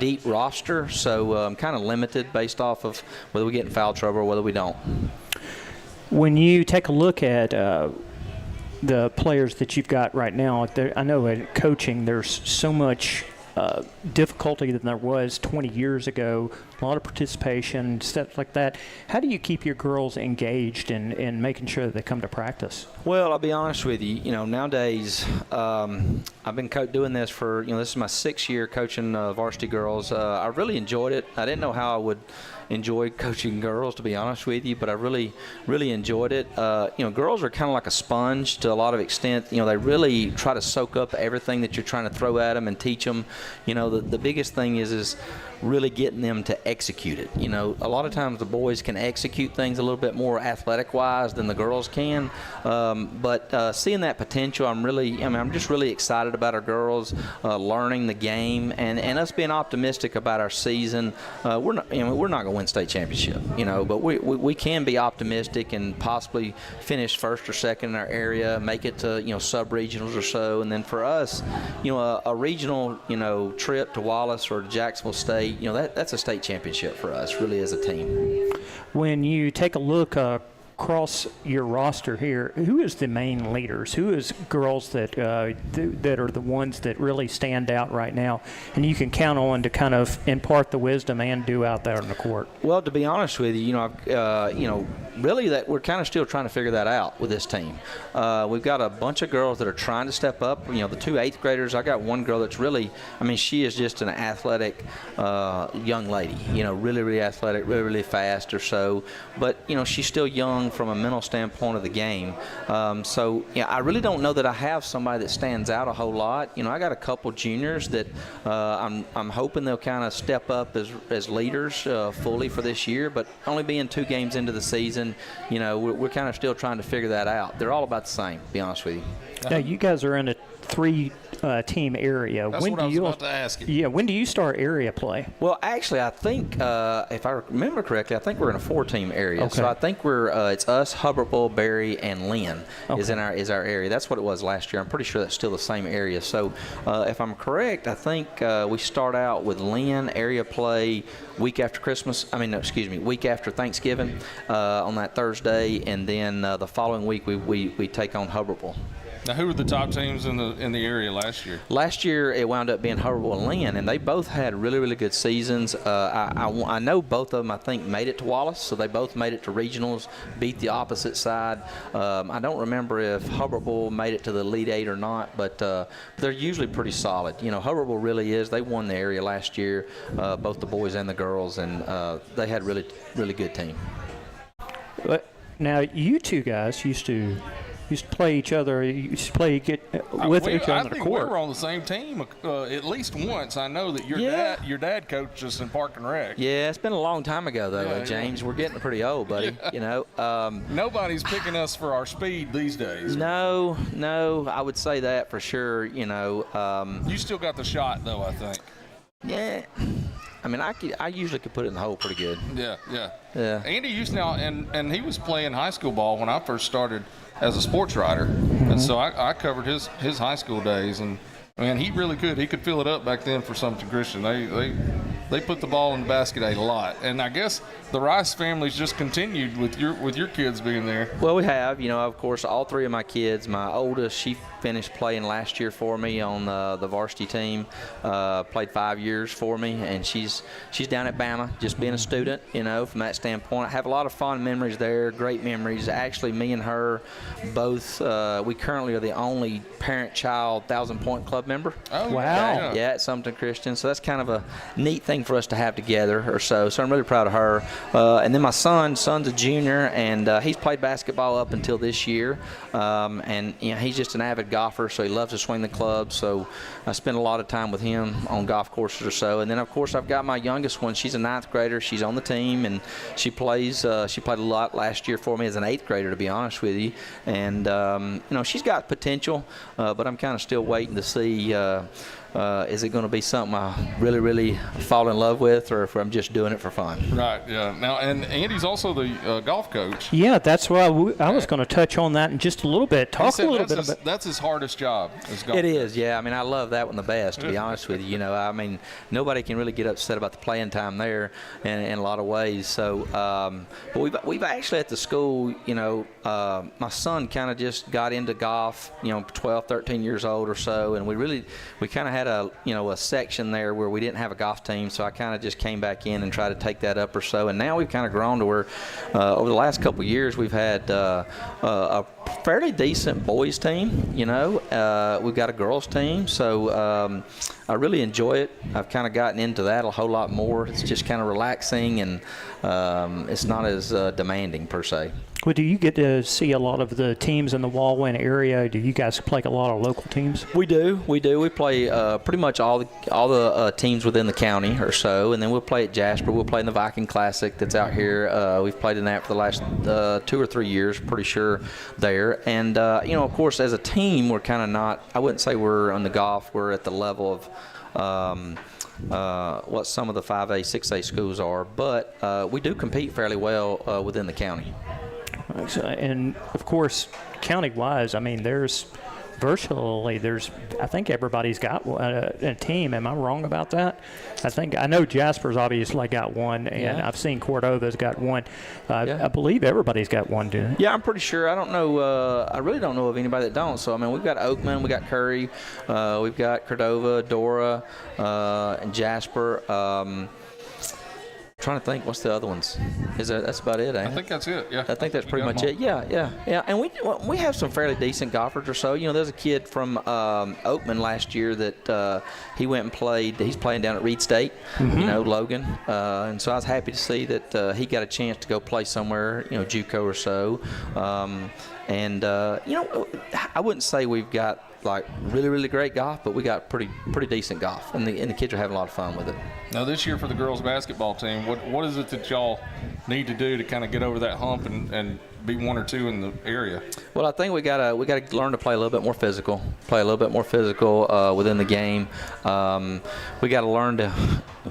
deep roster, so I'm kind of limited based off of whether we get in foul trouble or whether we don't. When you take a look at the players that you've got right now, I know at coaching there's so much difficulty than there was 20 years ago, a lot of participation, stuff like that. How do you keep your girls engaged in making sure that they come to practice? Well, I'll be honest with you. Nowadays, I've been doing this for, this is my 6th year coaching varsity girls. I really enjoyed it. I didn't know how I would enjoy coaching girls, to be honest with you, but I really, really enjoyed it. Girls are kind of like a sponge to a lot of extent. They really try to soak up everything that you're trying to throw at them and teach them. The biggest thing is really getting them to execute it. A lot of times the boys can execute things a little bit more athletic-wise than the girls can, but seeing that potential, I'm just really excited about our girls learning the game and us being optimistic about our season. We're not going to win state championship, but we can be optimistic and possibly finish first or second in our area, make it to sub-regionals or so, and then for us, a regional trip to Wallace or to Jacksonville State, that's a state championship for us, really, as a team. When you take a look across your roster here, who is the main leaders? Who is girls that are the ones that really stand out right now, and you can count on to kind of impart the wisdom and do out there on the court? Well, to be honest with you, really that we're kind of still trying to figure that out with this team. We've got a bunch of girls that are trying to step up. The 2 8th graders. I got one girl that's really, she is just an athletic young lady. Really, really athletic, really, really fast or so. But she's still young from a mental standpoint of the game. I really don't know that I have somebody that stands out a whole lot. I got a couple juniors that I'm hoping they'll kind of step up as leaders fully for this year. But only being 2 games into the season, we're kind of still trying to figure that out. They're all about the same, to be honest with you. Now, you guys are in a 3-team area. That's what I was about to ask you. Yeah, when do you start area play? Well, actually, I think, if I remember correctly, I think we're in a 4-team area. Okay. So I think it's us, Hubbardville, Berry, and Lynn is our area. That's what it was last year. I'm pretty sure that's still the same area. So if I'm correct, I think we start out with Lynn area play week after week after Thanksgiving on that Thursday, and then the following week we take on Hubbardville. Now, who were the top teams in the area last year? Last year, it wound up being Hubbardville and Lynn, and they both had really, really good seasons. I know both of them, I think, made it to Wallace, so they both made it to regionals, beat the opposite side. I don't remember if Hubbardville made it to the Elite 8 or not, but they're usually pretty solid. Hubbardville really is. They won the area last year, both the boys and the girls, and they had a really, really good team. Now, you two guys used to play each other. You used to play with each other on the court. I think we were on the same team at least once. I know that your dad coached us in Park and Rec. Yeah, it's been a long time ago though, James. Yeah. We're getting pretty old, buddy. Nobody's picking us for our speed these days. No, I would say that for sure. You still got the shot though, I think. Yeah. I usually could put it in the hole pretty good. Yeah. Andy used now, and he was playing high school ball when I first started as a sports writer, and so I covered his high school days, and he really could. He could fill it up back then for Sumter Christian. They put the ball in the basket a lot, and I guess the Rice family's just continued with your kids being there. Well, we have, of course, all 3 of my kids. My oldest, she finished playing last year for me on the varsity team, played 5 years for me, and she's down at Bama, just being a student, from that standpoint. I have a lot of fond memories there, great memories. Actually, me and her both, we currently are the only parent-child 1,000-point club member. Oh, wow. Yeah, at Sumter Christian. So that's kind of a neat thing for us to have together or so. So I'm really proud of her. And then my son's a junior, and he's played basketball up until this year. And he's just an avid golfer, so he loves to swing the club. So I spend a lot of time with him on golf courses or so. And then, of course, I've got my youngest one. She's a 9th grader. She's on the team, and she plays. She played a lot last year for me as an 8th grader, to be honest with you. And she's got potential, but I'm kind of still waiting to see is it going to be something I really, really fall in love with, or if I'm just doing it for fun? Right. Yeah. Now, and Andy's also the golf coach. Yeah, that's why I was going to touch on that in just a little bit. Talk a little bit about. That's his hardest job. Is golf. It is. Yeah. I mean, I love that one the best, to be honest with you. You know, I mean, nobody can really get upset about the playing time there, in a lot of ways. So, but we've actually at the school, you know, my son kind of just got into golf, you know, 12, 13 years old or so, and we kind of had a section there where we didn't have a golf team, so I kind of just came back in and tried to take that up or so, and now we've kind of grown to where over the last couple of years we've had a fairly decent boys team. You know, we've got a girls team, so I really enjoy it. I've kind of gotten into that a whole lot more. It's just kind of relaxing, and it's not as demanding per se. Well, do you get to see a lot of the teams in the Walwyn area? Do you guys play a lot of local teams? We do. We play pretty much all the teams within the county or so, and then we'll play at Jasper. We'll play in the Viking Classic that's out here. We've played in that for the last 2 or 3 years, pretty sure there. And you know, of course, as a team, we're kind of not. I wouldn't say we're on the golf. We're at the level of what some of the 5A, 6A schools are, but we do compete fairly well within the county. And of course, county-wise, I mean, there's I think everybody's got a team. Am I wrong about that? I know Jasper's obviously got one, and I've seen Cordova's got one. I believe everybody's got one, do they? Yeah, I'm pretty sure. I don't know. I really don't know of anybody that don't. So I mean, we've got Oakman, we got Curry, we've got Cordova, Dora, and Jasper. Trying to think, what's the other ones? That's about it, ain't it? I think that's it. Yeah, I think that's pretty much it. Yeah. And we have some fairly decent golfers or so. You know, there's a kid from Oakman last year that he went and played. He's playing down at Reed State. Mm-hmm. You know, Logan. And so I was happy to see that he got a chance to go play somewhere. You know, JUCO or so. You know, I wouldn't say we've got like really, really great golf, but we got pretty decent golf, and the kids are having a lot of fun with it. Now, this year for the girls basketball team, what is it that y'all need to do to kind of get over that hump and be 1 or 2 in the area? Well, I think we gotta learn to play a little bit more physical. Within the game. We got to learn to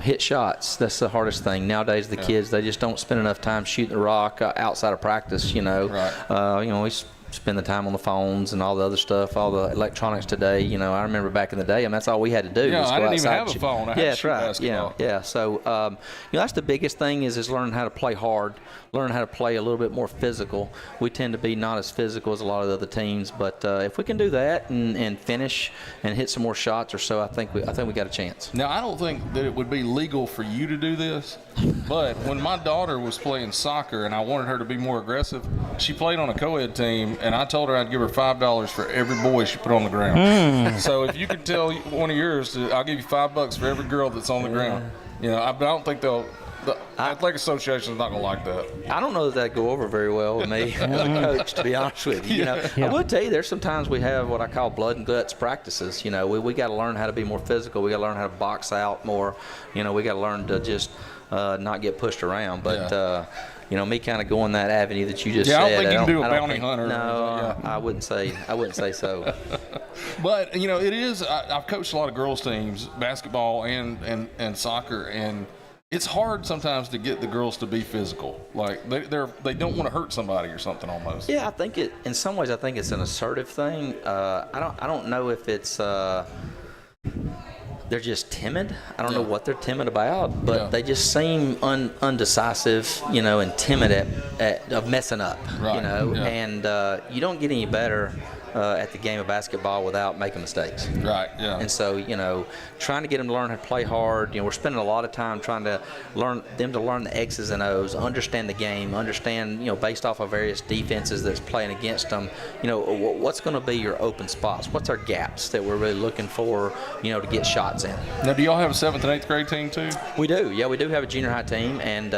hit shots. That's the hardest thing nowadays. The kids, they just don't spend enough time shooting the rock outside of practice. You know, right. You know, we spend the time on the phones and all the other stuff, all the electronics today. You know, I remember back in the day, I mean, that's all we had to do. Yeah, was go I didn't outside even have a phone. I had to shoot basketball. Yeah. So, you know, that's the biggest thing is learning how to play hard, learn how to play a little bit more physical. We tend to be not as physical as a lot of the other teams, but if we can do that and finish and hit some more shots or so, I think we got a chance. Now, I don't think that it would be legal for you to do this, but when my daughter was playing soccer and I wanted her to be more aggressive, she played on a co-ed team, and I told her I'd give her $5 for every boy she put on the ground. So if you could tell one of yours, I'll give you $5 for every girl that's on the ground. You know, I don't think the athletic association is not going to like that. I don't know that that'd go over very well with me as a coach, to be honest with you. You know, I will tell you, there's sometimes we have what I call blood and guts practices. You know, we got to learn how to be more physical. We got to learn how to box out more. You know, we got to learn to just not get pushed around. But you know, me kind of going that avenue that you just said. I don't think you can do a bounty hunter. No, I wouldn't say so. But you know, it is. I've coached a lot of girls teams, basketball and soccer, and it's hard sometimes to get the girls to be physical. Like they don't want to hurt somebody or something almost. Yeah, I think in some ways I think it's an assertive thing. I don't know if it's they're just timid. I don't know what they're timid about, but they just seem undecisive, you know, and timid of messing up, you know. And you don't get any better at the game of basketball without making mistakes. Right, yeah. And so, you know, trying to get them to learn how to play hard. You know, we're spending a lot of time trying to learn the X's and O's, understand the game, understand, you know, based off of various defenses that's playing against them, you know, what's going to be your open spots? What's our gaps that we're really looking for, you know, to get shots in? Now, do y'all have a 7th and 8th grade team too? We do. Yeah, we do have a junior high team. And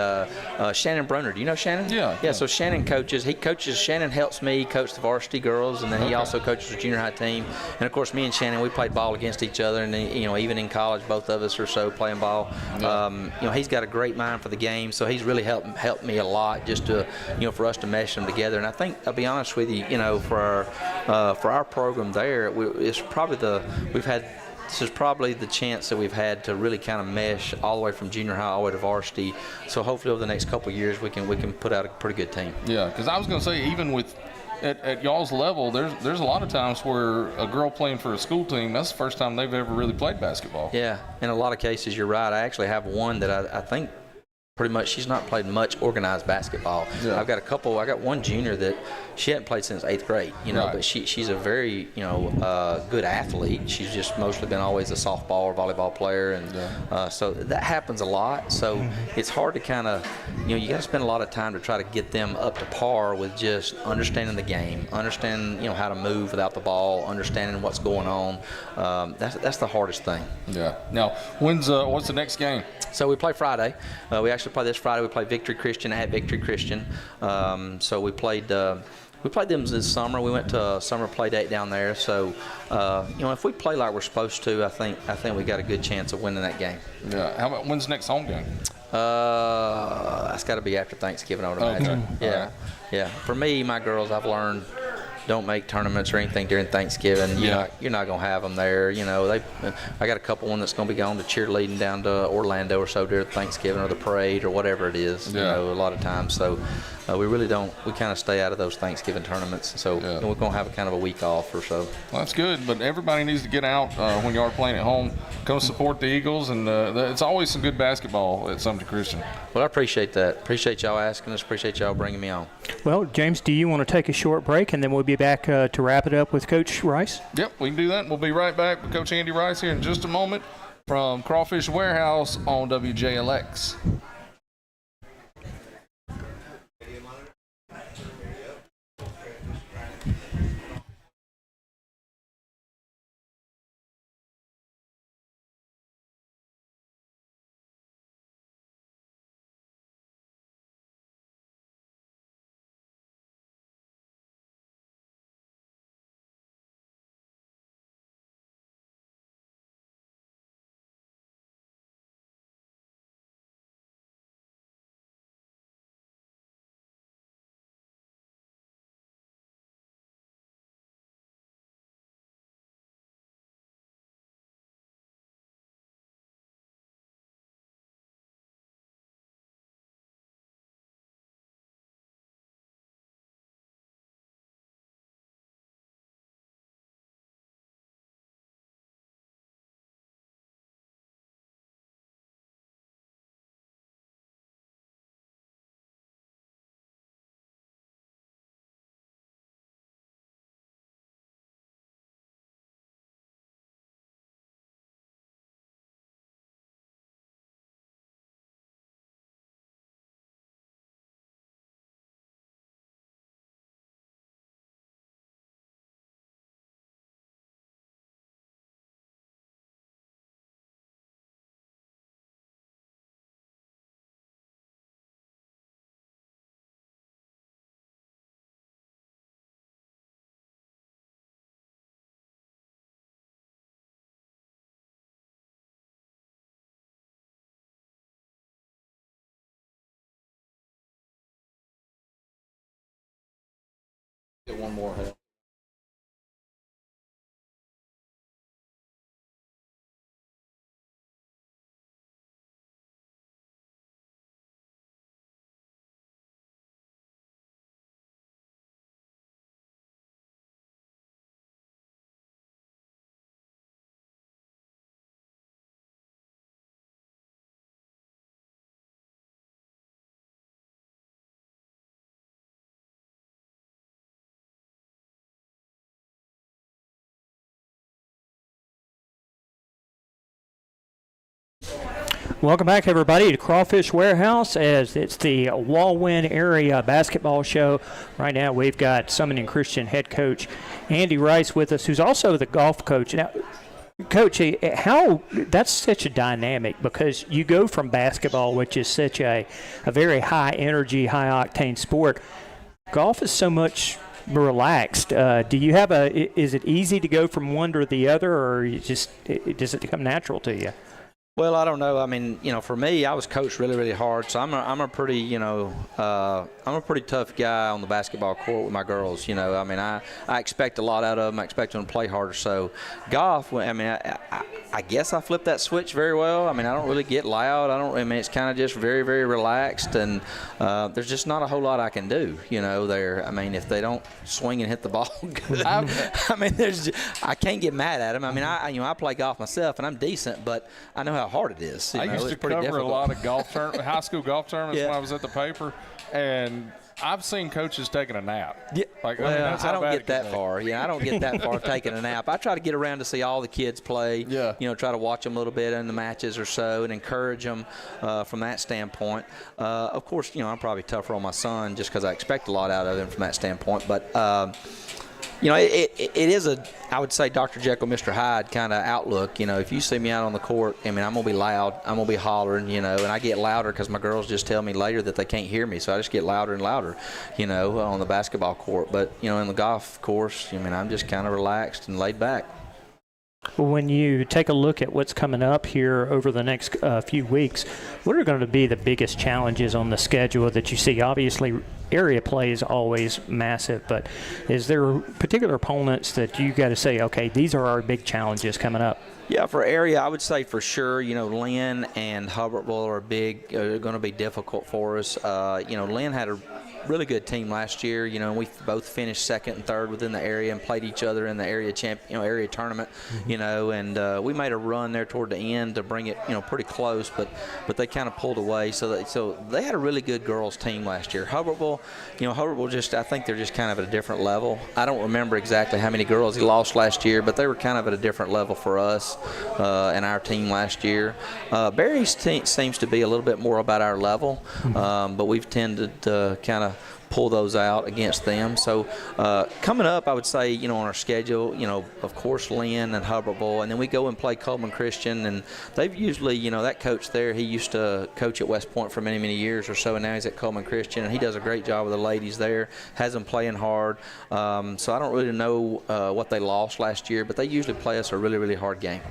Shannon Brunner, do you know Shannon? Yeah. So Shannon Shannon helps me coach the varsity girls, and then he also coaches the junior high team. And of course, me and Shannon, we played ball against each other, and you know, even in college, both of us or so playing ball. You know, he's got a great mind for the game, so he's really helped me a lot just to, you know, for us to mesh them together. And I think, I'll be honest with you, you know, for our program there, it's probably we've had this is probably the chance that we've had to really kind of mesh all the way from junior high all the way to varsity. So hopefully over the next couple of years we can put out a pretty good team. Yeah, because I was going to say, even with at y'all's level, there's a lot of times where a girl playing for a school team, that's the first time they've ever really played basketball. Yeah, in a lot of cases you're right. I actually have one that I think pretty much she's not played much organized basketball. Yeah. I got one junior that she hadn't played since 8th grade, Right. but she's a very, good athlete. She's just mostly been always a softball or volleyball player, and so that happens a lot. So it's hard to kind of, you got to spend a lot of time to try to get them up to par with just understanding the game, understanding, how to move without the ball, understanding what's going on. That's the hardest thing. Yeah. Now, what's the next game? So we play Friday. We actually play this Friday. We play Victory Christian at Victory Christian. So we played them this summer. We went to a summer play date down there. So if we play like we're supposed to, I think we got a good chance of winning that game. Yeah. How about when's the next home game? That's got to be after Thanksgiving, I would imagine. Okay. Yeah. Right. Yeah. For me, my girls, I've learned, don't make tournaments or anything during Thanksgiving. You're not going to have them there. I got a couple that's going to be going to cheerleading down to Orlando or so during Thanksgiving or the parade or whatever it is. Yeah. A lot of times. So we really don't. We kind of stay out of those Thanksgiving tournaments. So we're going to have a kind of a week off or so. Well, that's good, but everybody needs to get out when you are playing at home. Come support the Eagles, and it's always some good basketball at Sumter Christian. Well, I appreciate that. Appreciate y'all asking us. Appreciate y'all bringing me on. Well, James, do you want to take a short break, and then we'll be back to wrap it up with Coach Rice? Yep, we can do that. We'll be right back with Coach Andy Rice here in just a moment from Crawfish Warehouse on WJLX. Get one more help. Welcome back, everybody, to Crawfish Warehouse, as it's the Walwyn area basketball show. Right now, we've got Summoning Christian head coach Andy Rice with us, who's also the golf coach. Now, Coach, that's such a dynamic, because you go from basketball, which is such a very high energy, high octane sport. Golf is so much relaxed. Do you have is it easy to go from one to the other, or does it come natural to you? Well, I don't know. I mean, for me, I was coached really, really hard, so I'm a pretty, I'm a pretty tough guy on the basketball court with my girls. I mean, I expect a lot out of them. I expect them to play harder. So, golf, I mean, I guess I flipped that switch very well. I mean, I don't really get loud. I mean, it's kind of just very, very relaxed, and there's just not a whole lot I can do. There. I mean, if they don't swing and hit the ball good, I mean, I can't get mad at them. I mean, I play golf myself, and I'm decent, but I know how hard it is. I used to cover difficult. a lot of high school golf tournaments when I was at the paper, and I've seen coaches taking a nap. Yeah. I don't get that far. Yeah, I don't get that far taking a nap. I try to get around to see all the kids play. Yeah. Try to watch them a little bit in the matches or so and encourage them from that standpoint. Of course, I'm probably tougher on my son just because I expect a lot out of him from that standpoint. But it is I would say Dr. Jekyll, Mr. Hyde kind of outlook. If you see me out on the court, I mean, I'm going to be loud. I'm going to be hollering, and I get louder because my girls just tell me later that they can't hear me. So I just get louder and louder, on the basketball court. But, in the golf course, I mean, I'm just kind of relaxed and laid back. When you take a look at what's coming up here over the next few weeks, what are going to be the biggest challenges on the schedule that you see? Obviously, area play is always massive, but is there particular opponents that you got to say, okay, these are our big challenges coming up? Yeah, for area, I would say for sure, Lynn and Hubbardsville are going to be difficult for us. Lynn had a really good team last year, and we both finished second and third within the area and played each other in the area area tournament, and we made a run there toward the end to bring it, pretty close, but they kind of pulled away. So they had a really good girls team last year. Hubbardsville, I think they're just kind of at a different level. I don't remember exactly how many girls he lost last year, but they were kind of at a different level for us and our team last year. Barry's team seems to be a little bit more about our level, but we've tended to kind of pull those out against them. So coming up, I would say, on our schedule, of course, Lynn and Hubbardsville, and then we go and play Coleman Christian, and they've usually, that coach there, he used to coach at West Point for many, many years or so, and now he's at Coleman Christian, and he does a great job with the ladies there, has them playing hard. So I don't really know what they lost last year, but they usually play us a really, really hard game.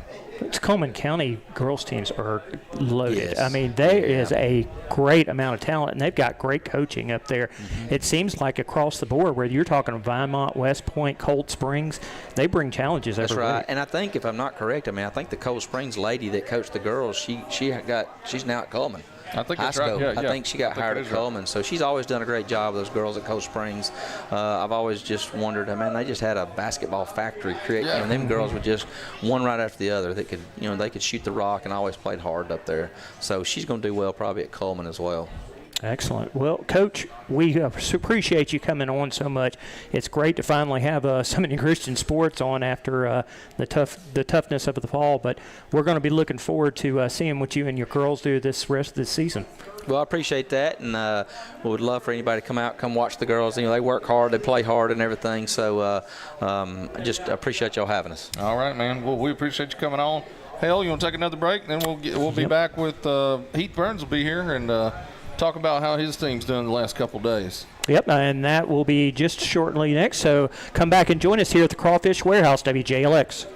Coleman County girls teams are loaded. Yes. I mean, there is a great amount of talent, and they've got great coaching up there. It seems like across the board, whether you're talking Vinemont, West Point, Cold Springs, they bring challenges every week. That's right. And I think, if I'm not correct, I think the Cold Springs lady that coached the girls, she's now at Coleman. I think that's high school. right. Yeah, I think she got hired at Coleman, so she's always done a great job with those girls at Cold Springs. I've always just wondered, they just had a basketball factory create. Them girls would just one right after the other. They could, they could shoot the rock and always played hard up there. So she's going to do well probably at Coleman as well. Excellent. Well, Coach, we appreciate you coming on so much. It's great to finally have so many Christian sports on after the toughness of the fall, but we're going to be looking forward to seeing what you and your girls do this rest of the season. Well, I appreciate that, and we would love for anybody to come watch the girls. They work hard, they play hard and everything, so just appreciate y'all having us. All right, man. Well, we appreciate you coming on. Hell, you want to take another break? Then we'll be back with Heath Burns will be here and talk about how his team's done the last couple of days. Yep, and that will be just shortly next. So come back and join us here at the Crawfish Warehouse, WJLX.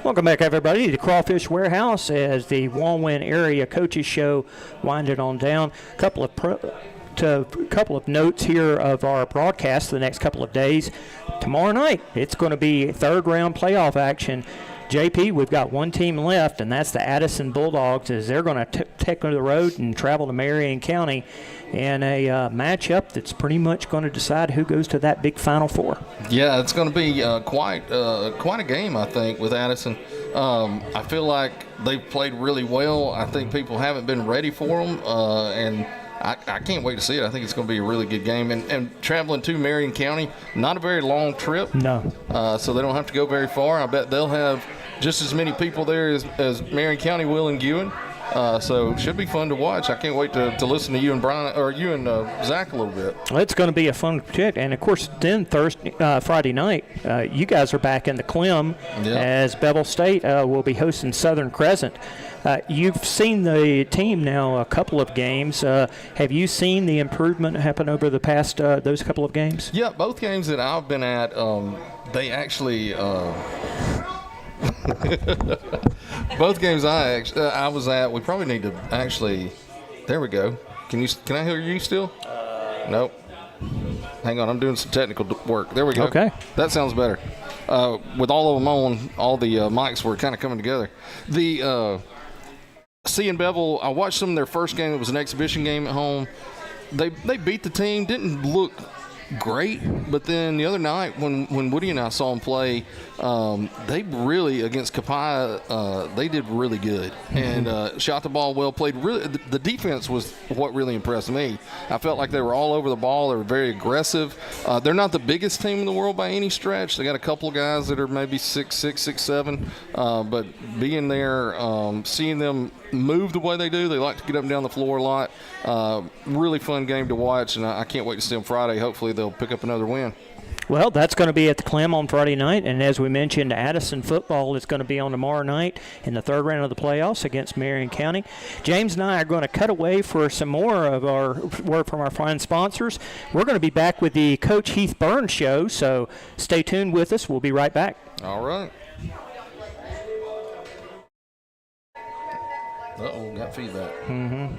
Welcome back, everybody, to the Crawfish Warehouse as the Walwyn Area Coaches Show winded on down. A couple of notes here of our broadcast the next couple of days. Tomorrow night, it's going to be third-round playoff action. JP, we've got one team left, and that's the Addison Bulldogs, as they're going to take on the road and travel to Marion County in a matchup that's pretty much going to decide who goes to that big Final Four. Yeah, it's going to be quite a game, I think, with Addison. I feel like they've played really well. I think people haven't been ready for them, and I can't wait to see it. I think it's going to be a really good game. And traveling to Marion County, not a very long trip. No. So they don't have to go very far. I bet they'll have just as many people there as Marion County will in Gewin. So it should be fun to watch. I can't wait to listen to you and Brian, or you and Zach a little bit. Well, it's going to be a fun trip. And, of course, then Friday night, you guys are back in the Clem as Bevel State will be hosting Southern Crescent. You've seen the team now a couple of games. Have you seen the improvement happen over the past those couple of games? Yeah, both games that I've been at, they actually both games I was at, we probably need to actually. There we go. Can I hear you still? Nope. Hang on, I'm doing some technical work. There we go. Okay. That sounds better. With all of them on, all the mics were kind of coming together. The seeing Bevel, I watched them their first game. It was an exhibition game at home. They beat the team. Didn't look great, but then the other night when Woody and I saw them play, they really, against Kapaya, they did really good and shot the ball well, played really. The defense was what really impressed me. I felt like they were all over the ball. They were very aggressive. They're not the biggest team in the world by any stretch. They got a couple of guys that are maybe 6'6", 6'7", but being there, seeing them move the way they do, they like to get up and down the floor a lot. Really fun game to watch, and I can't wait to see them Friday. Hopefully they'll pick up another win. Well, that's going to be at the Clem on Friday night, and as we mentioned, Addison football is going to be on tomorrow night in the third round of the playoffs against Marion County. James and I are going to cut away for some more of our word from our fine sponsors. We're going to be back with the Coach Heath Burns Show, so stay tuned with us. We'll be right back. All right. Got feedback. Mm-hmm.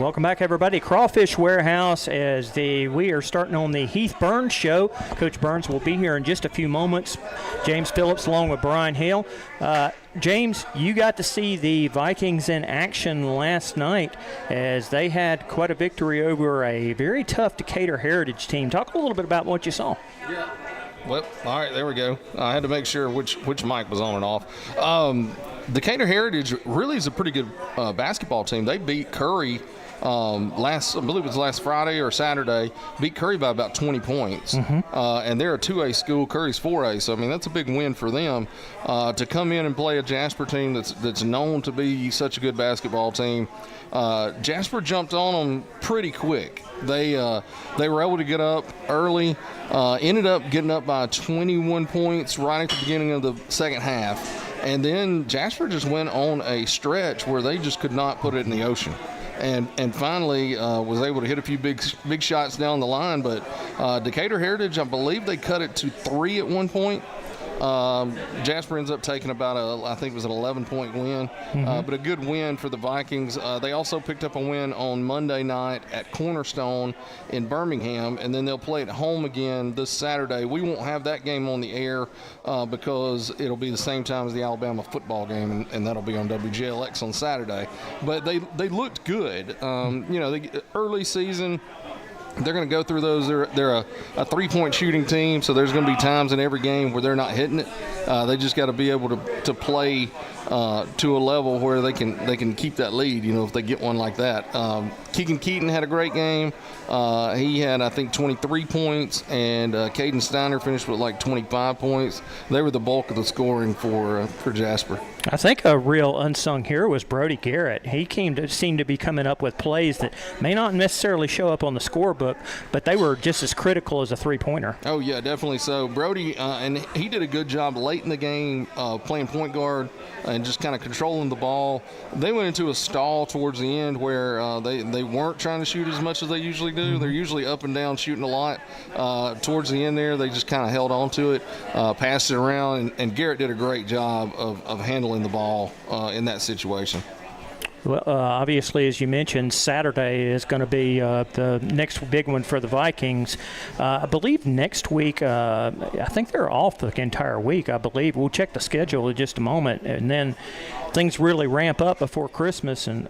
Welcome back, everybody. Crawfish Warehouse as we are starting on the Heath Burns Show. Coach Burns will be here in just a few moments. James Phillips along with Brian Hale. James, you got to see the Vikings in action last night as they had quite a victory over a very tough Decatur Heritage team. Talk a little bit about what you saw. Yeah. Well, all right, there we go. I had to make sure which mic was on and off. Decatur Heritage really is a pretty good basketball team. They beat Curry I believe it was last Friday or Saturday, beat Curry by about 20 points. And they're a 2A school. Curry's 4A. So, I mean, that's a big win for them to come in and play a Jasper team that's known to be such a good basketball team. Jasper jumped on them pretty quick. They were able to get up early, ended up getting up by 21 points right at the beginning of the second half. And then Jasper just went on a stretch where they just could not put it in the ocean. And finally was able to hit a few big shots down the line. But Decatur Heritage, I believe they cut it to 3 at one point. Jasper ends up taking about I think it was an 11-point win, but a good win for the Vikings. They also picked up a win on Monday night at Cornerstone in Birmingham, and then they'll play at home again this Saturday. We won't have that game on the air because it'll be the same time as the Alabama football game, and that'll be on WJLX on Saturday. But they looked good. Early season. They're going to go through those. They're a three-point shooting team, so there's going to be times in every game where they're not hitting it. They just got to be able to play to a level where they can keep that lead, if they get one like that. Keegan Keaton had a great game. He had, I think, 23 points, and Caden Steiner finished with like 25 points. They were the bulk of the scoring for Jasper. I think a real unsung hero was Brody Garrett. He seemed to be coming up with plays that may not necessarily show up on the scorebook, but they were just as critical as a three-pointer. Oh, yeah, definitely so. Brody, and he did a good job late in the game playing point guard and just kind of controlling the ball. They went into a stall towards the end where they weren't trying to shoot as much as they usually do. They're usually up and down shooting a lot. Towards the end there, they just kind of held on to it, passed it around, and Garrett did a great job of handling the ball in that situation. Well, obviously, as you mentioned, Saturday is going to be the next big one for the Vikings. I believe next week, I think they're off the entire week, I believe. We'll check the schedule in just a moment. And then things really ramp up before Christmas. And,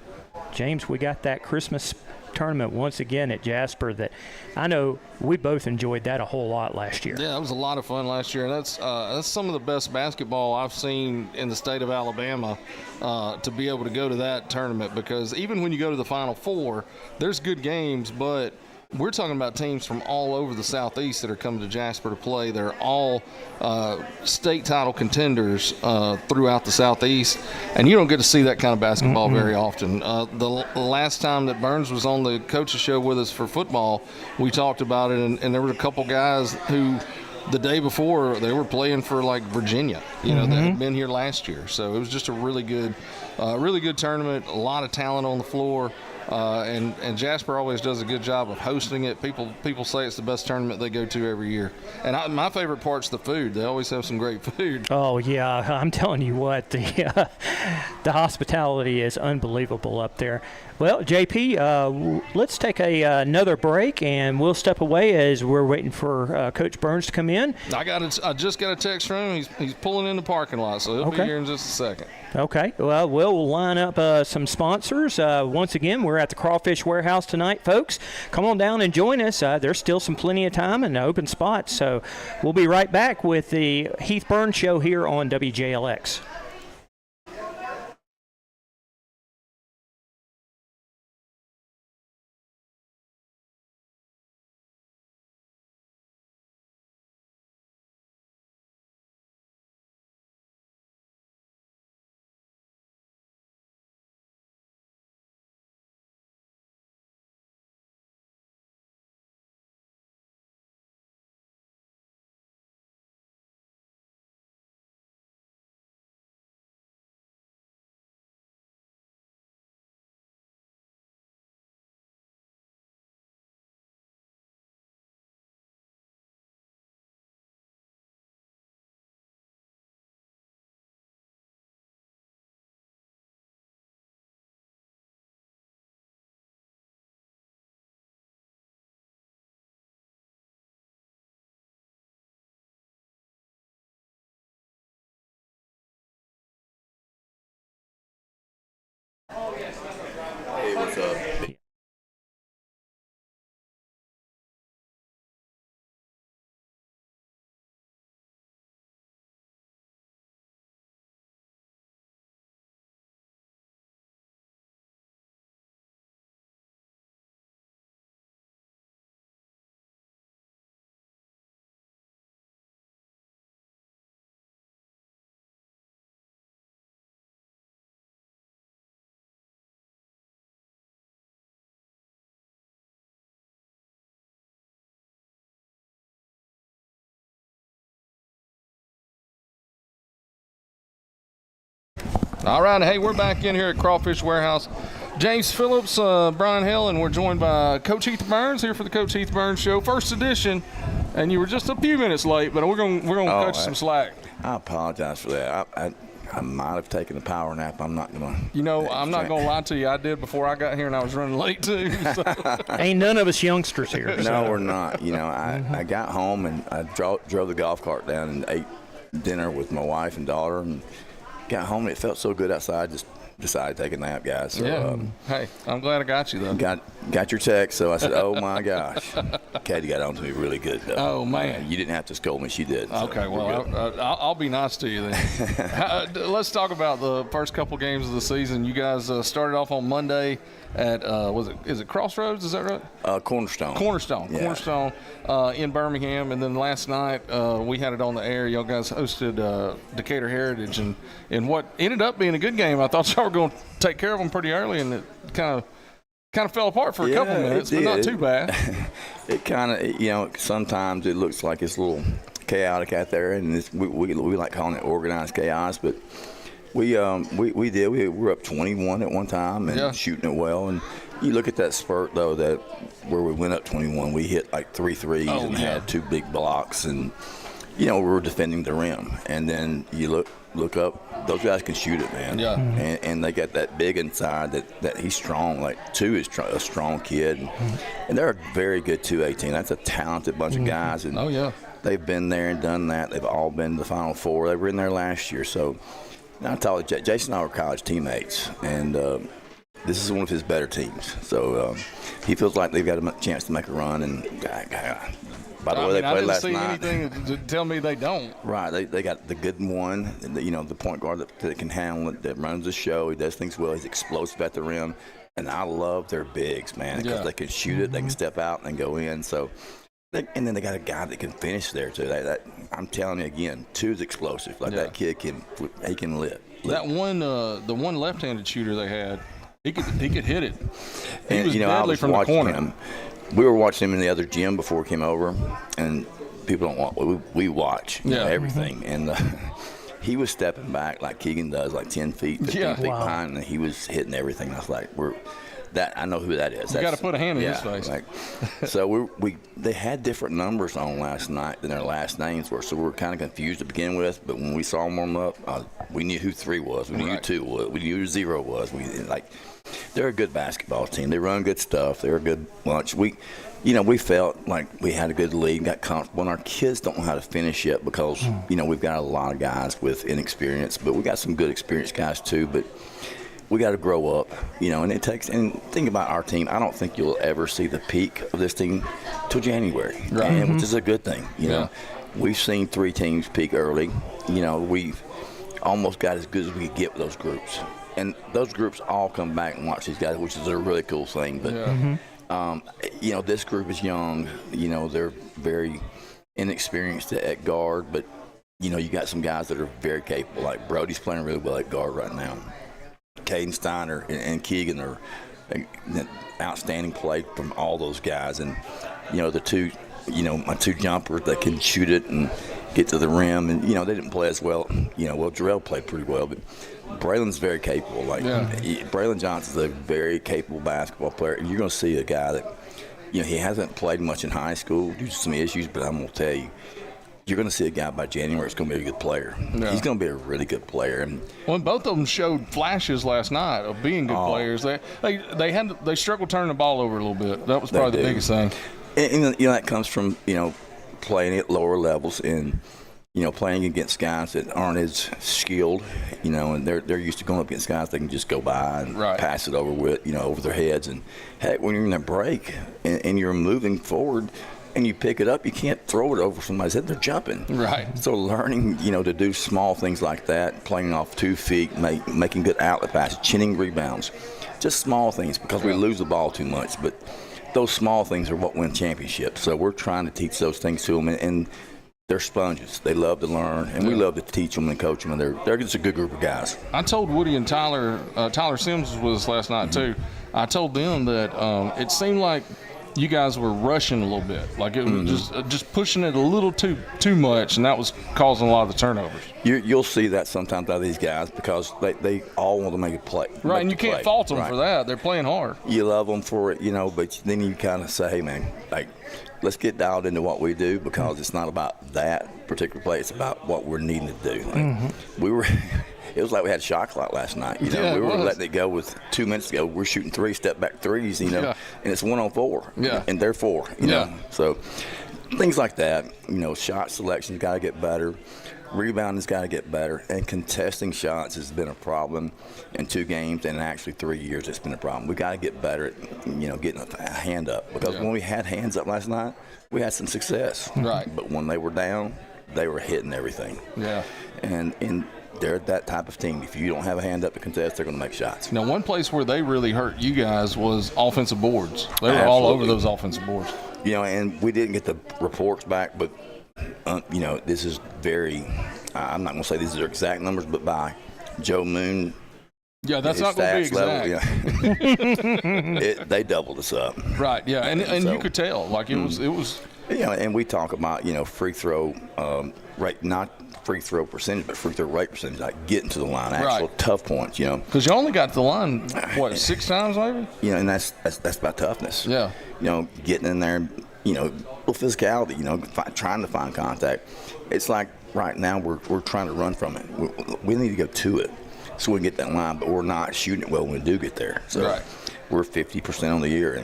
James, we got that Christmas tournament once again at Jasper that I know we both enjoyed that a whole lot last year. Yeah, it was a lot of fun last year. That's some of the best basketball I've seen in the state of Alabama to be able to go to that tournament, because even when you go to the Final Four, there's good games, but we're talking about teams from all over the Southeast that are coming to Jasper to play. They're all state title contenders throughout the Southeast, and you don't get to see that kind of basketball very often. The last time that Burns was on the coaches show with us for football, we talked about it, and there were a couple guys who the day before they were playing for like Virginia, that had been here last year. So it was just a really good tournament, a lot of talent on the floor. And Jasper always does a good job of hosting it. People say it's the best tournament they go to every year. And my favorite part's the food. They always have some great food. Oh, yeah. I'm telling you what, the hospitality is unbelievable up there. Well, JP, let's take another break, and we'll step away as we're waiting for Coach Burns to come in. I just got a text from him. He's pulling in the parking lot, so he'll be here in just a second. Okay. Well, we'll line up some sponsors. Once again, we're at the Crawfish Warehouse tonight, folks. Come on down and join us. There's still plenty of time and open spots. So we'll be right back with the Heath Burns Show here on WJLX. Hey, what's up? All right, hey, we're back in here at Crawfish Warehouse. James Phillips, Brian Hill, and we're joined by Coach Heath Burns here for the Coach Heath Burns Show, first edition. And you were just a few minutes late, but we're going to cut you some slack. I apologize for that. I might have taken a power nap. I'm not going to. You know, I'm not going to lie to you. I did before I got here, and I was running late too. So. Ain't none of us youngsters here. No, we're not. You know, I got home and I drove the golf cart down and ate dinner with my wife and daughter, and got home and it felt so good outside. Just decided to take a nap, guys. So, yeah. Hey, I'm glad I got you though. Got your text, so I said, "Oh my gosh." Katie got on to me really good, though. Oh man, you didn't have to scold me; she did. So okay, well, I'll be nice to you then. Let's talk about the first couple games of the season. You guys started off on Monday at is it Crossroads? Is that right? Cornerstone. Yeah. Cornerstone in Birmingham, and then last night we had it on the air. Y'all guys hosted Decatur Heritage, and what ended up being a good game. I thought y'all were going to take care of them pretty early, and it kind of fell apart for a couple minutes, but not too bad. It kind of, you know, sometimes it looks like it's a little chaotic out there, and we like calling it organized chaos, but we did. We were up 21 at one time and shooting it well. And you look at that spurt though, that where we went up 21, we hit like 3 threes and had 2 big blocks, and you know we were defending the rim. And then you look up, those guys can shoot it, man. Yeah. And they got that big inside that he's strong. Like 2 is a strong kid, and they're a very good 218. That's a talented bunch of guys. And they've been there and done that. They've all been to the Final Four. They were in there last year, so. I told you, Jason and I were college teammates, and this is one of his better teams. So he feels like they've got a chance to make a run. And by the way, they played last night. I didn't see anything to tell me they don't. Right, they got the good one. You know, the point guard that can handle it, that runs the show. He does things well. He's explosive at the rim, and I love their bigs, man, because they can shoot it, they can step out and go in. So. And then they got a guy that can finish there too. I'm telling you again, 2 is explosive. Like that kid can lit. That one, the one left-handed shooter they had, he could hit it. He and was I deadly was from the watching corner. him. We were watching him in the other gym before he came over, and people don't watch. We watch everything, and he was stepping back like Keegan does, like 10 feet, 15 feet behind, and he was hitting everything. I was like, I know who that is. You got to put a hand in his face. So they had different numbers on last night than their last names were, so we were kind of confused to begin with. But when we saw them warm up, we knew who 3 was. We knew who 2 was. We knew who 0 was. They're a good basketball team. They run good stuff. They're a good bunch. We felt like we had a good lead, got comfortable. And our kids don't know how to finish yet because we've got a lot of guys with inexperience, but we got some good experienced guys too. But we got to grow up, and it takes. And think about our team. I don't think you'll ever see the peak of this team till January, which is a good thing. You know, we've seen 3 teams peak early. We've almost got as good as we could get with those groups, and those groups all come back and watch these guys, which is a really cool thing. But this group is young. They're very inexperienced at guard, but you got some guys that are very capable. Like Brody's playing really well at guard right now. Caden Steiner and Keegan are outstanding play from all those guys, and the 2, my 2 jumpers that can shoot it and get to the rim, and they didn't play as well. Jarrell played pretty well, but Braylon's very capable. Braylon Johnson's a very capable basketball player, and you're going to see a guy that he hasn't played much in high school due to some issues, but I'm going to tell you. You're going to see a guy by January that's going to be a good player. Yeah. He's going to be a really good player. And both of them showed flashes last night of being good players. They struggled turning the ball over a little bit. That was probably the biggest thing. And that comes from playing at lower levels. And playing against guys that aren't as skilled, and they're used to going up against guys they can just go by and pass it over with, over their heads. And heck, when you're in a break and you're moving forward and you pick it up, you can't throw it over somebody's head. They're jumping. Right. So learning, to do small things like that, playing off 2 feet, making good outlet passes, chinning rebounds, just small things because we lose the ball too much. But those small things are what win championships. So we're trying to teach those things to them, and they're sponges. They love to learn, and we love to teach them and coach them, and they're just a good group of guys. I told Woody and Tyler Sims was with us last night too. I told them that it seemed like you guys were rushing a little bit, like it was just pushing it a little too much, and that was causing a lot of the turnovers. You'll see that sometimes out of these guys because they all want to make a play. Right, and you can't fault them for that. They're playing hard. You love them for it, but then you kind of say, hey, man, let's get dialed into what we do because it's not about that particular play. It's about what we're needing to do. It was like we had a shot clock last night. We were letting it go with 2 minutes ago. We're shooting 3 step-back threes, and it's 1-on-4. And they're 4, So things like that, shot selection's got to get better. Rebounding's got to get better. And contesting shots has been a problem in 2 games, and actually 3 years it's been a problem. We got to get better at, getting a hand up. Because when we had hands up last night, we had some success. Right. But when they were down, they were hitting everything. Yeah. And they're that type of team. If you don't have a hand up to contest, they're going to make shots. Now, one place where they really hurt you guys was offensive boards. They were all over those offensive boards. And we didn't get the reports back, but, this is very I'm not going to say these are exact numbers, but by Joe Moon. Yeah, that's not going to be exact. They doubled us up. Right, yeah, and so, you could tell. Like, it was. And we talk about, free throw rate, not free throw percentage, but free throw rate percentage, like getting to the line, actual tough points, Because you only got to the line, 6 times maybe? And that's about toughness. Yeah. Getting in there, little physicality, trying to find contact. It's like right now we're trying to run from it. We need to go to it so we can get that line, but we're not shooting it well when we do get there. So we're 50% on the year,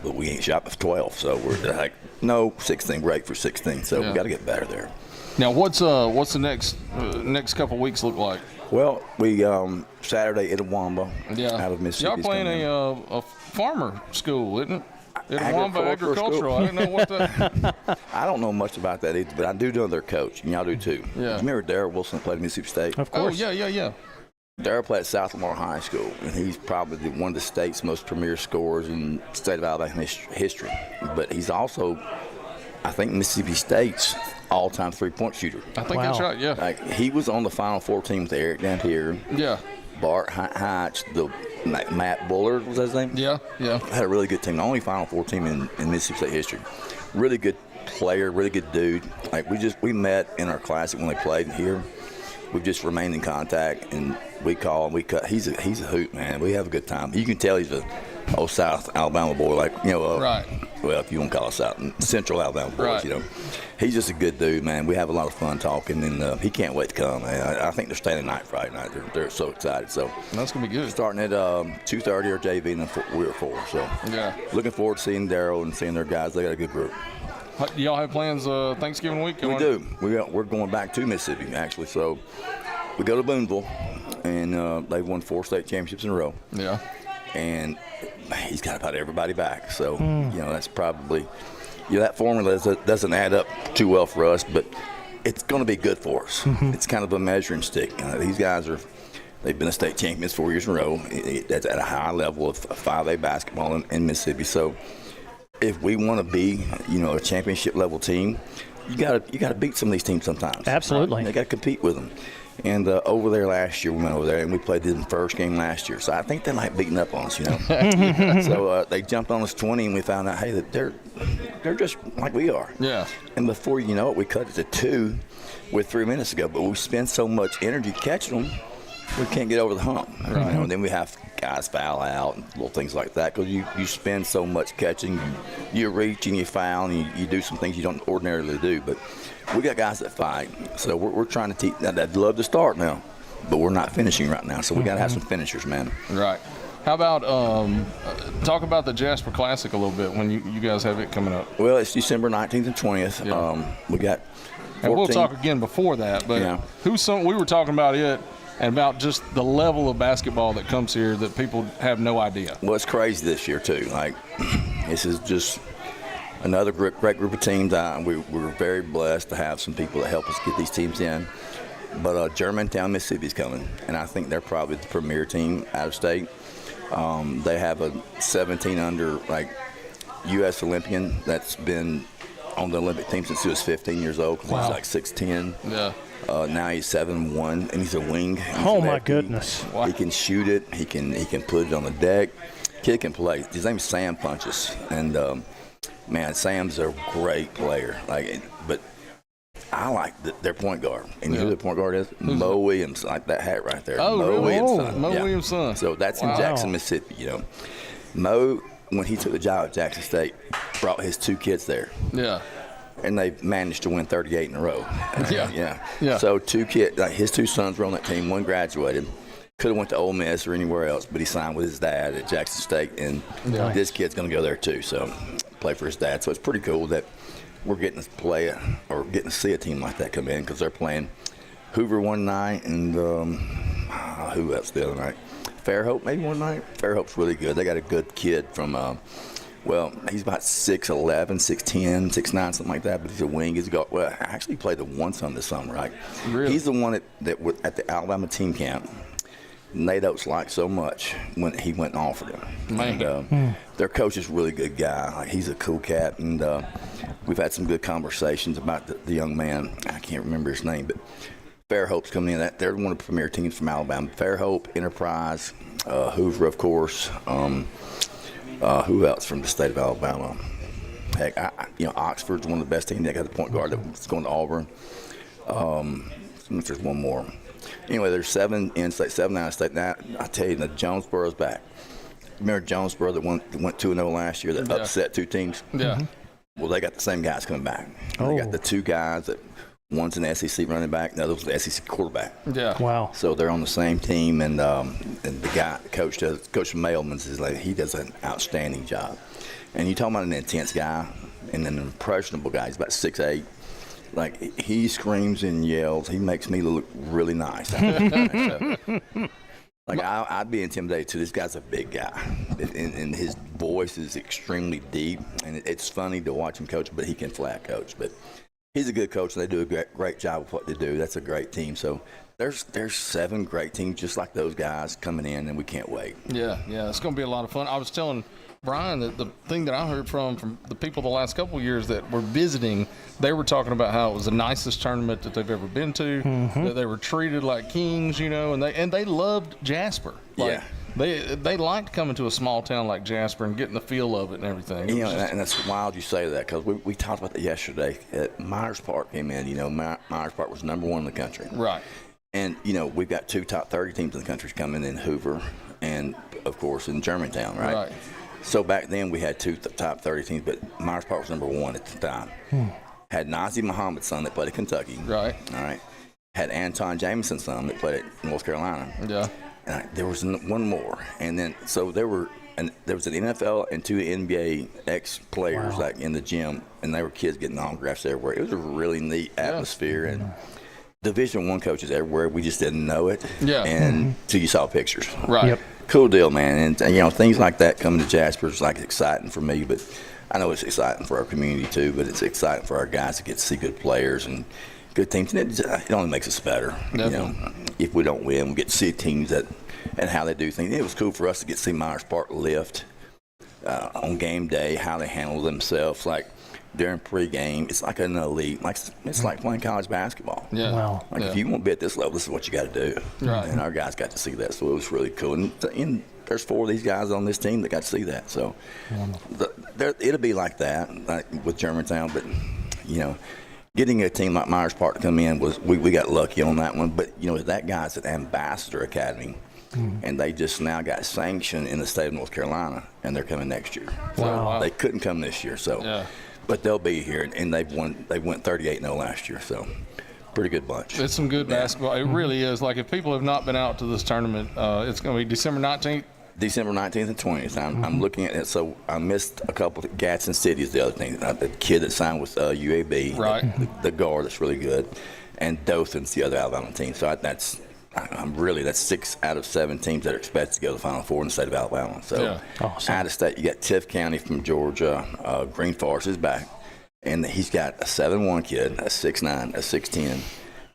but we ain't shot for 12. So we're like, no, 16, great for 16. So we got to get better there. Now, what's the next couple weeks look like? Well, we Saturday at Itawamba out of Mississippi. Y'all playing a farmer school, isn't it? Itawamba Agricultural. I didn't know what that. I don't know much about that either, but I do know their coach, and y'all do too. Yeah. Remember Darrell Wilson played at Mississippi State? Of course. Oh, yeah. Darrell played at South Lamar High School, and he's probably one of the state's most premier scorers in the state of Alabama history. But he's also, I think, Mississippi State's all-time three-point shooter. I think that's right, yeah. Like, he was on the Final Four team with Eric Dampier. Yeah. Bart Hatch, Matt Bullard was that his name? Yeah. Had a really good team, the only Final Four team in Mississippi State history. Really good player, really good dude. Like, we met in our classic when they played here. We've just remained in contact, and we call and we cut. He's a hoot, man. We have a good time. You can tell he's a old South Alabama boy, like right. Well, if you want to call us out, Central Alabama boys, right. He's just a good dude, man. We have a lot of fun talking, and he can't wait to come. Man. I think they're staying the night Friday night. They're so excited. So that's gonna be good. Starting at 2:30 or JV, and then we're 4. So looking forward to seeing Darrell and seeing their guys. They got a good group. Do y'all have plans Thanksgiving week? We do. We're going back to Mississippi, actually. So we go to Booneville, and they've won 4 state championships in a row. Yeah. And he's got about everybody back. So, that's probably, that formula doesn't add up too well for us, but it's going to be good for us. It's kind of a measuring stick. These guys they've been a state champions 4 years in a row. That's at a high level of 5A basketball in Mississippi. So, if we want to be, a championship level team, you got to beat some of these teams sometimes. Absolutely. Right? They got to compete with them. And over there last year, we went over there and we played them the first game last year. So I think they like beating up on us, So they jumped on us 20, and we found out, hey, that they're just like we are. Yeah. And before you know it, we cut it to 2 with 3 minutes to go. But we spend so much energy catching them, we can't get over the hump. Right. And then we have guys foul out and little things like that because you spend so much catching. You reach and you foul and you do some things you don't ordinarily do. But we got guys that fight. So we're trying to teach. I'd love to start now, but we're not finishing right now. So we got to have some finishers, man. Right. How about talk about the Jasper Classic a little bit when you guys have it coming up? Well, it's December 19th and 20th. Yeah. We got And we'll talk again before that. But we were talking about it and about just the level of basketball that comes here that people have no idea. Well, it's crazy this year too. Like, this is just another great group of teams. We're very blessed to have some people that help us get these teams in. But Germantown, Mississippi is coming, and I think they're probably the premier team out of state. They have a 17 under U.S. Olympian that's been on the Olympic team since he was 15 years old. He's like 6'10". Yeah. Now he's 7'1", and he's a wing. My goodness! He can shoot it. He can put it on the deck. Kid can play. His name's Sam Punches, and man, Sam's a great player. But I like their point guard. And you know who their point guard is? Mo Williams, like that hat right there. Oh, Mo really? Williams' son. Mo Williams' son. So that's in Jackson, Mississippi. You know, Mo, when he took the job at Jackson State, brought his 2 kids there. Yeah. And they managed to win 38 in a row. Yeah. So 2 kids, his 2 sons were on that team. One graduated. Could have went to Ole Miss or anywhere else, but he signed with his dad at Jackson State, and this kid's going to go there too. So play for his dad. So it's pretty cool that we're getting to play or getting to see a team like that come in, because they're playing Hoover one night and who else the other night? Fairhope maybe one night. Fairhope's really good. They got a good kid from he's about 6'11", 6'10", 6'9", something like that, but he's a wing. I actually played the one son this summer. Right? Really? He's the one that at the Alabama team camp, Nate Oates liked so much when he went and offered him. And, their coach is a really good guy. He's a cool cat, and we've had some good conversations about the young man. I can't remember his name, but Fairhope's coming in. They're one of the premier teams from Alabama. Fairhope, Enterprise, Hoover, of course. Who else from the state of Alabama? Heck, Oxford's one of the best teams. They got the point guard that's going to Auburn. There's one more. Anyway, there's 7 in-state, 7 out-of-state. Now, I tell you, Jonesboro's back. Remember Jonesboro that went 2-0 last year that upset 2 teams? Yeah. Well, they got the same guys coming back. They got the 2 guys that one's an SEC running back, the other was the SEC quarterback. Yeah. Wow. So they're on the same team, and the guy, Coach Mailman's, he does an outstanding job. And you talking about an intense guy and an impressionable guy. He's about 6'8". He screams and yells. He makes me look really nice. I'd be intimidated too. This guy's a big guy, and his voice is extremely deep. And it's funny to watch him coach, but he can flat coach. But he's a good coach, and they do a great job of what they do. That's a great team. So there's 7 great teams just like those guys coming in, and we can't wait. Yeah, it's going to be a lot of fun. I was telling Brian that the thing that I heard from the people the last couple of years that were visiting, they were talking about how it was the nicest tournament that they've ever been to. That they were treated like kings, and they loved Jasper. They liked coming to a small town like Jasper and getting the feel of it and everything. And that's wild you say that, because we talked about that yesterday. Myers Park came in. Myers Park was number 1 in the country. Right. And we've got 2 top 30 teams in the country coming in Hoover and of course in Germantown, right? So back then we had 2 top 30 teams, but Myers Park was number 1 at the time. Had Nazir Muhammad's son that played at Kentucky. Right. All right. Had Anton Jameson's son that played at North Carolina. Yeah. And there was one more, and then so there was an NFL and 2 NBA ex-players in the gym, and they were kids getting autographs everywhere. It was a really neat atmosphere, and Division I coaches everywhere. We just didn't know it. Yeah. And till you saw pictures. Right. Yep. Cool deal, man. And things like that coming to Jasper is exciting for me, but I know it's exciting for our community too. But it's exciting for our guys to get to see good players and good teams, and it only makes us better. If we don't win, we get to see teams and how they do things. It was cool for us to get to see Myers Park lift on game day, how they handle themselves. During pregame, it's like an elite. It's like playing college basketball. Yeah. Wow. If you want to be at this level, this is what you got to do. Right. And our guys got to see that, so it was really cool. And there's 4 of these guys on this team that got to see that. So it'll be like that, with Germantown. But getting a team like Myers Park to come in we got lucky on that one. But that guy's at Ambassador Academy. And they just now got sanctioned in the state of North Carolina, and they're coming next year. Wow. They couldn't come this year, so. Yeah. But they'll be here, and they went 38-0 last year, so pretty good bunch. It's some good basketball. It really is. If people have not been out to this tournament, it's going to be December 19th December 19th and 20th. I'm looking at it. So I missed a couple of Gadsden City is the other thing. The kid that signed with UAB, right? The guard that's really good, and Dothan's the other Alabama team. So that's 6 out of 7 teams that are expected to go to the Final Four in the state of Alabama. So out of state, you got Tiff County from Georgia. Green Forest is back, and he's got a 7'1" kid, a 6'9", a 6'10",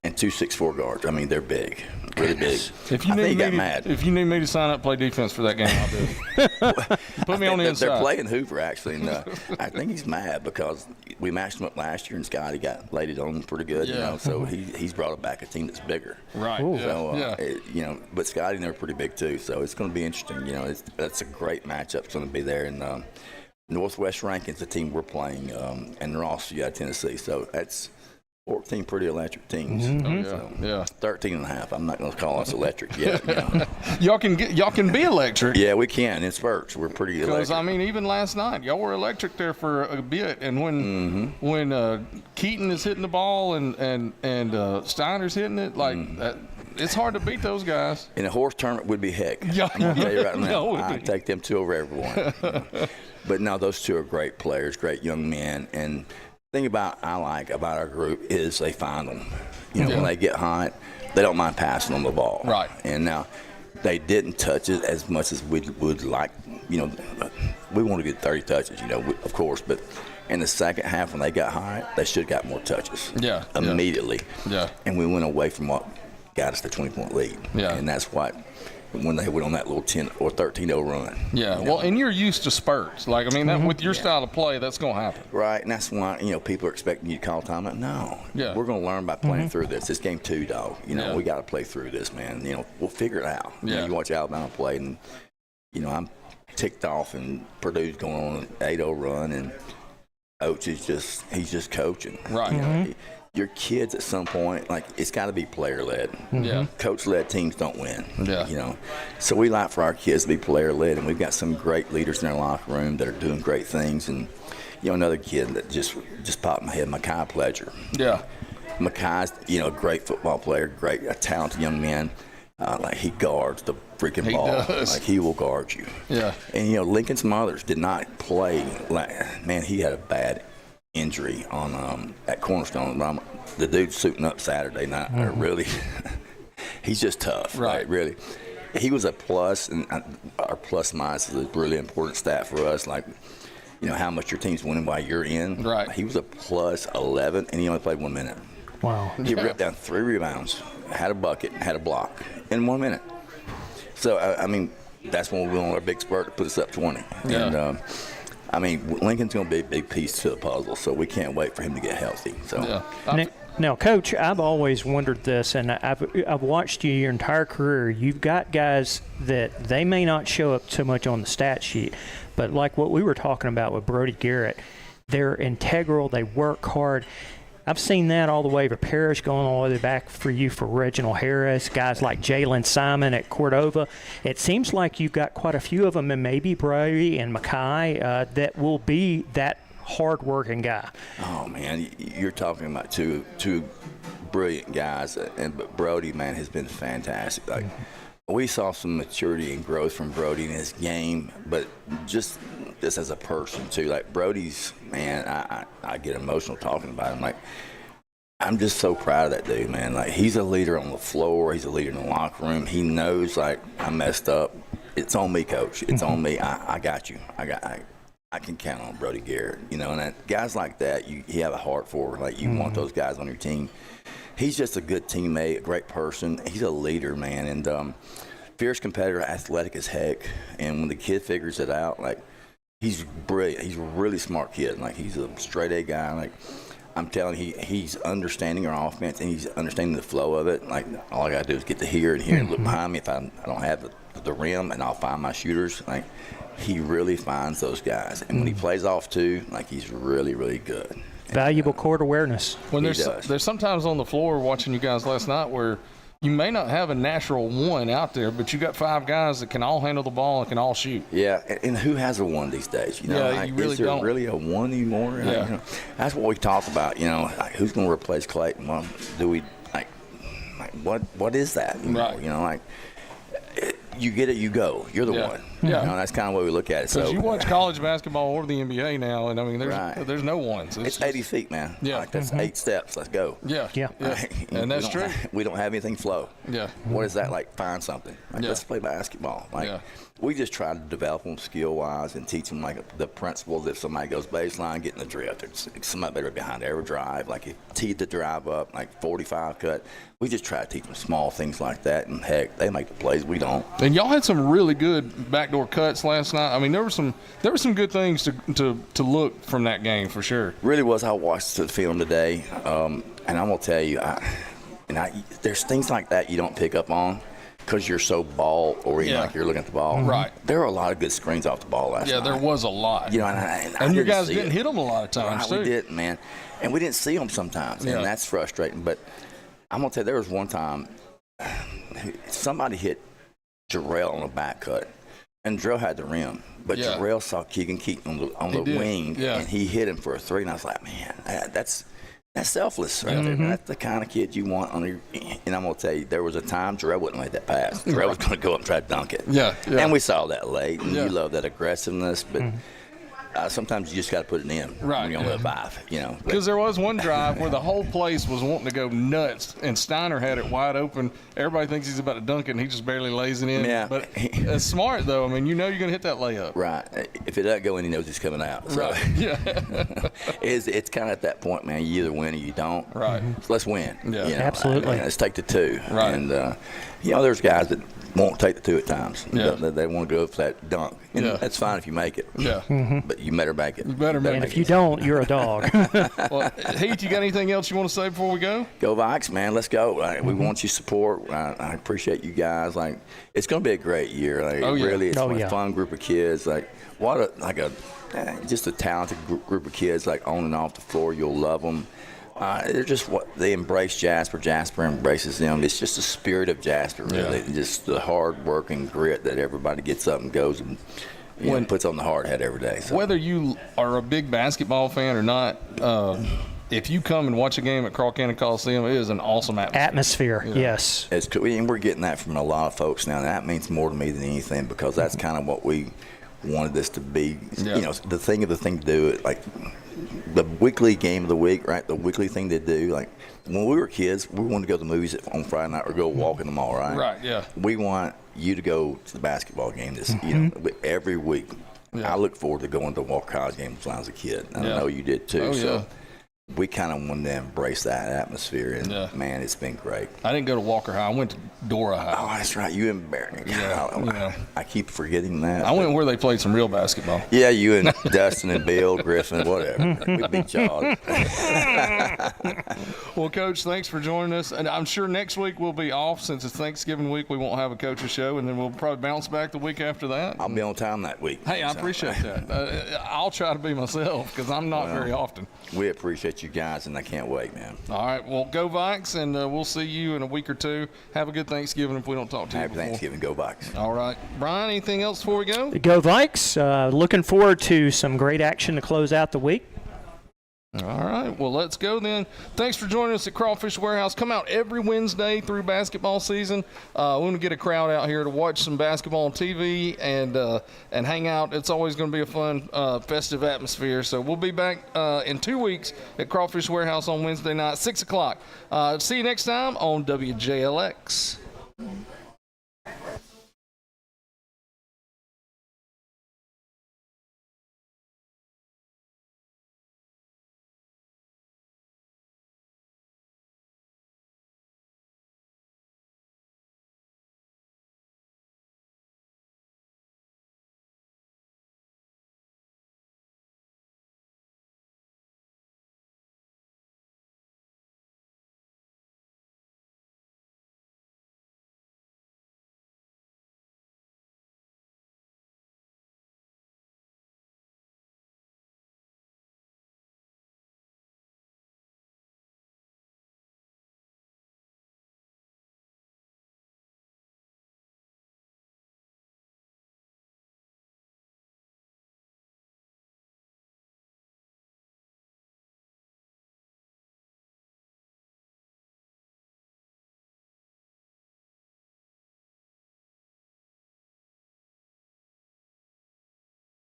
and 2 6'4" guards. I mean, they're big, really big. If you need me to sign up, play defense for that game, I'll do it. Put me on the inside. They're playing Hoover actually, and I think he's mad because we matched him up last year, and Scotty got laid it on him pretty good. So he's brought back a team that's bigger. Right. So but Scotty and they're pretty big too. So it's going to be interesting. That's a great matchup. It's going to be there, and Northwest Rankin's the team we're playing, and they're also Tennessee. So that's 14 pretty electric teams. 13 and a half. I'm not going to call us electric yet. Y'all can be electric. Yeah, we can in spurts. We're pretty electric. Because I mean, even last night, y'all were electric there for a bit. And when Keaton is hitting the ball and Steiner's hitting it, that, it's hard to beat those guys. In a horse tournament would be heck. I'm going to tell you right now. I'd take them 2 over everyone. But no, those 2 are great players, great young men, and thing about our group is they find them. When they get hot, they don't mind passing on the ball. Right. And now they didn't touch it as much as we would like. We want to get 30 touches, of course. But in the second half, when they got hot, they should have got more touches. Yeah. Immediately. Yeah. And we went away from what got us the 20-point lead. Yeah. And that's what. When they went on that little 10 or 13-0 run. Yeah, well, and you're used to spurts. With your style of play, that's going to happen. Right, and that's why, people are expecting you to call timeout. No. Yeah. We're going to learn by playing through this. It's game 2, dog. We got to play through this, man. We'll figure it out. Yeah. You watch Alabama play, and, I'm ticked off, and Purdue's going on an 8-0 run, and Oates is just coaching. Right. Your kids at some point, it's got to be player-led. Yeah. Coach-led teams don't win. Yeah. So we like for our kids to be player-led, and we've got some great leaders in our locker room that are doing great things. And, another kid that just popped in my head, Mekhi Pledger. Yeah. Mekhi's, a great football player, a talented young man. He guards the freaking ball. Does. He will guard you. Yeah. And, Lincoln's mothers did not play. Man, he had a bad injury on at Cornerstone. The dude's suiting up Saturday night. Really, he's just tough. Right. Really, he was a plus, and our plus minus is a really important stat for us. How much your team's winning while you're in. Right. He was a plus 11, and he only played 1 minute. Wow. He ripped down 3 rebounds, had a bucket, had a block in 1 minute. So that's when we went on our big spurt to put us up 20. Yeah. And Lincoln's going to be a big piece to the puzzle, so we can't wait for him to get healthy. So, Now, Coach, I've always wondered this, and I've watched you your entire career. You've got guys that they may not show up so much on the stat sheet, but like what we were talking about with Brody Garrett, they're integral. They work hard. I've seen that all the way for Parrish, going all the way back for you for Reginald Harris, guys like Jalen Simon at Cordova. It seems like you've got quite a few of them, and maybe Brody and Mekhi, that will be that hard-working guy. Oh, man, you're talking about two brilliant guys, but Brody, man, has been fantastic. We saw some maturity and growth from Brody in his game, but just as a person too. Brody's, man, I get emotional talking about him. I'm just so proud of that dude, man. He's a leader on the floor. He's a leader in the locker room. He knows, I messed up. It's on me, Coach. It's on me. I got you. I can count on Brody Garrett. And guys like that, you have a heart for. You want those guys on your team. He's just a good teammate, a great person. He's a leader, man, and fierce competitor, athletic as heck. And when the kid figures it out, he's brilliant. He's a really smart kid. He's a straight A guy. I'm telling you, he's understanding our offense, and he's understanding the flow of it. All I got to do is get to here and look behind me if I don't have the rim, and I'll find my shooters. He really finds those guys. And when he plays off, too, he's really, really good. Valuable court awareness. When there's sometimes on the floor watching you guys last night where you may not have a natural one out there, but you got 5 guys that can all handle the ball and can all shoot. Yeah, and who has a one these days? You really is there don't. Really a one anymore? Yeah. That's what we talk about. Who's going to replace Clayton? Well, do we what is that? Right. you get it, you go. You're the one. Yeah. That's kind of what we look at it. Because So you watch college basketball or the NBA now, and I mean, there's no ones. It's 80 feet, man. Yeah. Like, that's 8 steps. Let's go. Yeah. And that's true. We don't have anything flow. Yeah. What is that like? Find something. Like, let's play basketball. Like, we just try to develop them skill-wise and teach them like the principles. If somebody goes baseline, get in the drift. Somebody better behind every drive. Like, if tee the drive up, like 45 cut. We just try to teach them small things like that. And heck, they make the plays. We don't. And y'all had some really good backdoor cuts last night. I mean, there were some good things to look from that game for sure. Really was. I watched the film today, and I'm gonna tell you, there's things like that you don't pick up on because you're so ball oriented, like you're looking at the ball. Right. There were a lot of good screens off the ball last night. Yeah, there was a lot. And you guys didn't hit them a lot of times too. We didn't, man, and we didn't see them sometimes, and that's frustrating. But I'm gonna tell you, there was one time somebody hit Jarrell on a back cut. And Jarrell had the rim, but Jarrell saw Keegan Keaton on the wing, and he hit him for a 3. And I was like, man, that's selfless right there. Man. That's the kind of kid you want on your. And I'm gonna tell you, there was a time Jarrell wouldn't make that pass. Jarrell was gonna go up and try to dunk it. Yeah. And we saw that late, and you love that aggressiveness, but. Sometimes you just got to put it in when you're only at 5, Because there was one drive where the whole place was wanting to go nuts, and Steiner had it wide open. Everybody thinks he's about to dunk it, and he just barely lays it in. Yeah. But it's smart, though. I mean, you're going to hit that layup. Right. If it doesn't go in, he knows he's coming out. So. Right. Yeah. it's kind of at that point, man. You either win or you don't. Right. So let's win. Yeah. Absolutely. Let's take the 2. Right. And, there's guys that won't take the 2 at times. Yeah. They want to go for that dunk. And that's fine if you make it. Yeah. But you better make it. You better make it. And if you don't, you're a dog. Well, Heath, you got anything else you want to say before we go? Go Vikes, man. Let's go. We want your support. I appreciate you guys. Like, it's going to be a great year. Like, really, it's a fun group of kids. Like, just a talented group of kids, like, on and off the floor. You'll love them. They're just they embrace Jasper. Jasper embraces them. It's just the spirit of Jasper, really. Just the hard work and grit that everybody gets up and goes and puts on the hard hat every day. So. Whether you are a big basketball fan or not, if you come and watch a game at Craw County Coliseum, it is an awesome atmosphere. Yes. It's cool. And we're getting that from a lot of folks now. And that means more to me than anything because that's kind of what we wanted this to be. The thing to do, like the weekly game of the week, right? The weekly thing to do. Like when we were kids, we wanted to go to the movies on Friday night or go walk in the mall, right? Right, yeah. We want you to go to the basketball game every week. Yeah. I look forward to going to Walker College games when I was a kid. And I know you did too. Oh, so we kind of wanted to embrace that atmosphere, and man, it's been great. I didn't go to Walker High. I went to Dora High. Oh, that's right. You and Barry. I keep forgetting that. I went where they played some real basketball. Yeah, you and Dustin and Bill, Griffin, whatever. We beat y'all. Well, Coach, thanks for joining us. And I'm sure next week we'll be off since it's Thanksgiving week. We won't have a coach's show, and then we'll probably bounce back the week after that. I'll be on time that week. Hey, I appreciate that. I'll try to be myself because I'm not very often. We appreciate you guys, and I can't wait, man. All right. Well, go Vikes, and we'll see you in a week or 2. Have a good Thanksgiving if we don't talk to you Happy before. Thanksgiving. Go Vikes. All right. Brian, anything else before we go? Go Vikes. Looking forward to some great action to close out the week. All right. Well, let's go then. Thanks for joining us at Crawfish Warehouse. Come out every Wednesday through basketball season. We want to get a crowd out here to watch some basketball on TV and hang out. It's always going to be a fun, festive atmosphere. So we'll be back in 2 weeks at Crawfish Warehouse on Wednesday night, 6 o'clock. See you next time on WJLX.